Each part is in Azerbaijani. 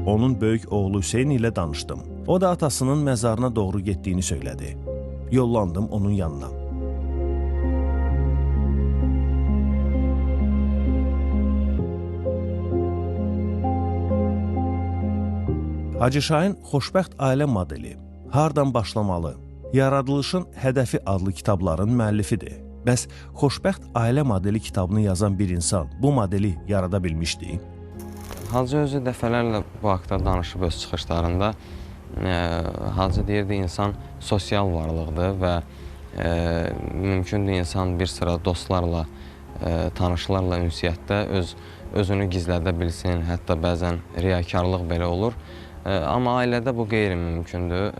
onun böyük oğlu Hüseyn ilə danışdım. O da atasının məzarına doğru getdiyini söylədi. Yollandım onun yanına. Hacı Şahin Xoşbəxt Ailə Modeli, Hardan Başlamalı, Yaradılışın Hədəfi adlı kitabların müəllifidir. Bəs Xoşbəxt Ailə Modeli kitabını yazan bir insan bu modeli yarada bilmişdi. Hacı özü dəfələrlə bu haqda danışıb öz çıxışlarında. Hacı deyirdi, insan sosial varlıqdır və mümkündür insan bir sıra dostlarla, tanışlarla ünsiyyətdə özünü gizlədə bilsin, hətta bəzən riyakarlıq belə olur. Amma ailədə bu qeyri-mümkündür.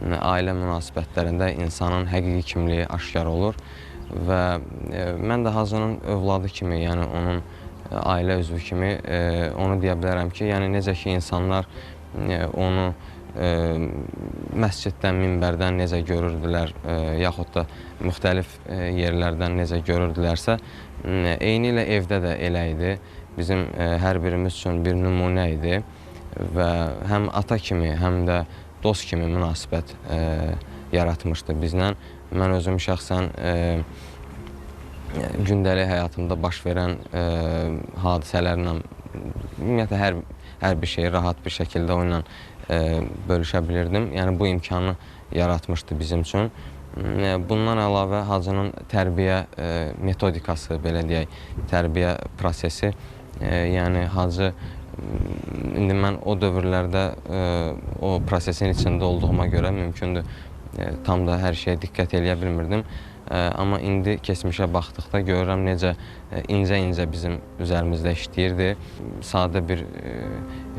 Ailə münasibətlərində insanın həqiqi kimliyi aşkar olur və mən də Hacının övladı kimi, yəni onun ailə üzvü kimi onu deyə bilərəm ki, yəni necə ki insanlar onu məsciddən, minbərdən necə görürdülər, yaxud da müxtəlif yerlərdən necə görürdülərsə, eyni ilə evdə də elə idi. Bizim hər birimiz üçün bir nümunə idi və həm ata kimi, həm də dost kimi münasibət yaratmışdı bizlə. Mən özüm şəxsən gündəlik həyatımda baş verən hadisələrlə, ümumiyyətlə hər bir şeyi rahat bir şəkildə onunla bölüşə bilirdim. Yəni bu imkanı yaratmışdı bizim üçün. Bundan əlavə Hacının tərbiyə metodikası, belə deyək, tərbiyə prosesi, yəni Hacı, indi mən o dövrlərdə o prosesin içində olduğuma görə mümkündür, tam da hər şeyə diqqət eləyə bilmirdim. Amma indi keçmişə baxdıqda görürəm necə incə-incə bizim üzərimizdə işləyirdi. Sadə bir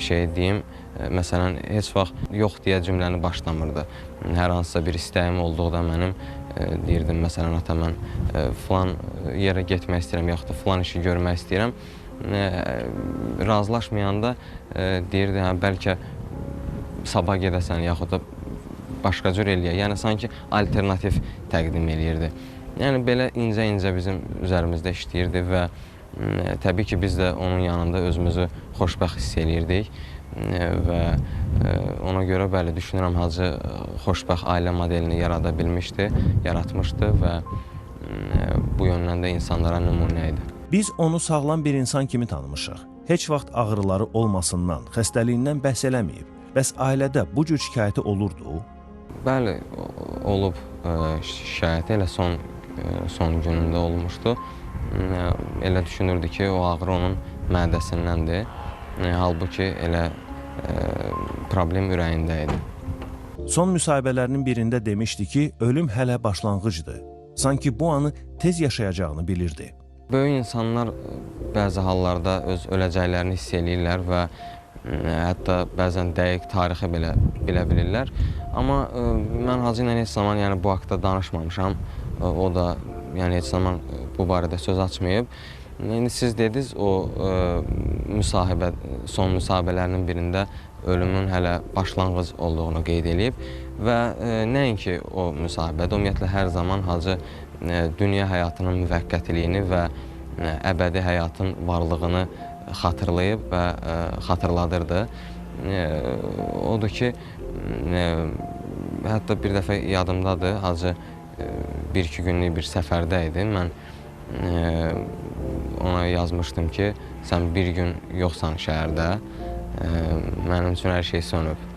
şey deyim, məsələn, heç vaxt yox deyə cümləni başlamırdı. Hər hansısa bir istəyim olduqda mənim deyirdim, məsələn, ata mən filan yerə getmək istəyirəm, yaxud da filan işi görmək istəyirəm. Razılaşmayanda deyirdi, bəlkə sabah gedəsən, yaxud da başqa cür eləyək. Yəni, sanki alternativ təqdim eləyirdi. Yəni, belə incə-incə bizim üzərimizdə işləyirdi və təbii ki, biz də onun yanında özümüzü xoşbəxt hiss eləyirdik və ona görə bəli, düşünürəm, Hacı xoşbəxt ailə modelini yarada bilmişdi, yaratmışdı və bu yöndən də insanlara nümunə idi. Biz onu sağlam bir insan kimi tanımışıq. Heç vaxt ağrıları olmasından, xəstəliyindən bəhs eləməyib. Bəs ailədə bu cür şikayəti olurdu? Bəli, olub şikayəti, elə son günündə olmuşdu. Elə düşünürdü ki, o ağrı onun mədəsindəndir. Halbuki elə problem ürəyində idi. Son müsahibələrinin birində demişdi ki, ölüm hələ başlanğıcdır. Sanki bu anı tez yaşayacağını bilirdi. Böyük insanlar bəzi hallarda öz öləcəklərini hiss eləyirlər və hətta bəzən dəqiq tarixi belə bilə bilirlər. Amma mən Hacı ilə heç zaman bu haqda danışmamışam. O da heç zaman bu barədə söz açmayıb. İndi siz dediniz, o son müsahibələrinin birində ölümün hələ başlanğıc olduğunu qeyd edib və nəinki o müsahibədə, ümumiyyətlə hər zaman Hacı dünya həyatının müvəqqətiliyini və əbədi həyatın varlığını xatırlayıb və xatırladırdı. Odur ki, hətta bir dəfə yadımdadır, Hacı bir-iki günlük bir səfərdə idi. Mən ona yazmışdım ki, sən bir gün yoxsan şəhərdə, mənim üçün hər şey sönüb.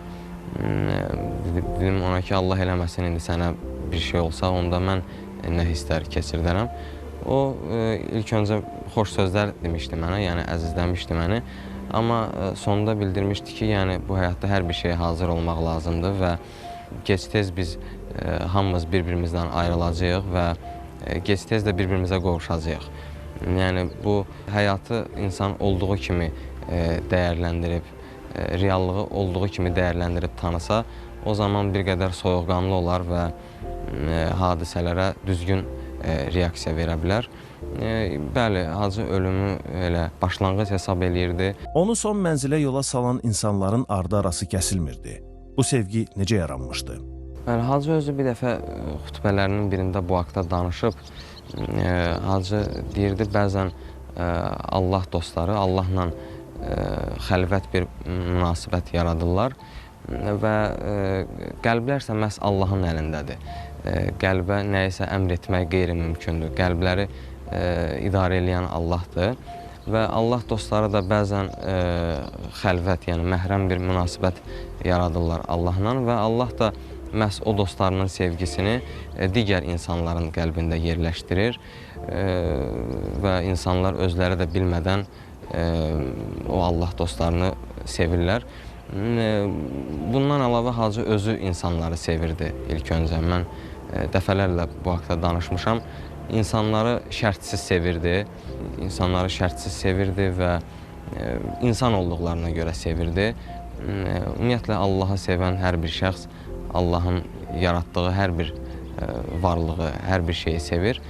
Dedim ona ki, Allah eləməsin, indi sənə bir şey olsa, onda mən nə hisslər keçirdərəm. O, ilk öncə xoş sözlər demişdi mənə, yəni əzizləmişdi məni. Amma sonunda bildirmişdi ki, yəni bu həyatda hər bir şeyə hazır olmaq lazımdır və gec-tez biz hamımız bir-birimizdən ayrılacağıq və gec-tez də bir-birimizə qovuşacağıq. Yəni bu həyatı insan olduğu kimi dəyərləndirib, reallığı olduğu kimi dəyərləndirib tanısa, o zaman bir qədər soyuqqanlı olar və hadisələrə düzgün reaksiya verə bilər. Bəli, Hacı ölümü elə başlanğıc hesab eləyirdi. Onu son mənzilə yola salan insanların ardı arası kəsilmirdi. Bu sevgi necə yaranmışdı? Bəli, Hacı özü bir dəfə xütbələrinin birində bu haqda danışıb. Hacı deyirdi, bəzən Allah dostları Allahla xəlvət bir münasibət yaradırlar və qəlblər isə məhz Allahın əlindədir. Qəlbə nəyisə əmr etmək qeyri-mümkündür. Qəlbləri idarə edən Allahdır və Allah dostları da bəzən xəlvət, yəni məhrəm bir münasibət yaradırlar Allahla və Allah da məhz o dostlarının sevgisini digər insanların qəlbində yerləşdirir və insanlar özləri də bilmədən o Allah dostlarını sevirlər. Bundan əlavə Hacı özü insanları sevirdi ilk öncə. Mən dəfələrlə bu haqda danışmışam. İnsanları şərtsiz sevirdi, və insan olduqlarına görə sevirdi. Ümumiyyətlə, Allahı sevən hər bir şəxs Allahın yaratdığı hər bir varlığı, hər bir şeyi sevir.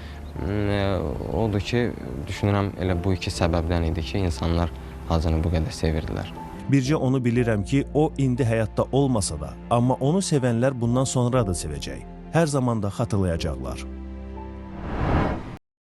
Odur ki, düşünürəm elə bu iki səbəbdən idi ki, insanlar Hacını bu qədər sevirdilər. Bircə onu bilirəm ki, o indi həyatda olmasa da, amma onu sevənlər bundan sonra da sevəcək. Hər zaman da xatırlayacaqlar.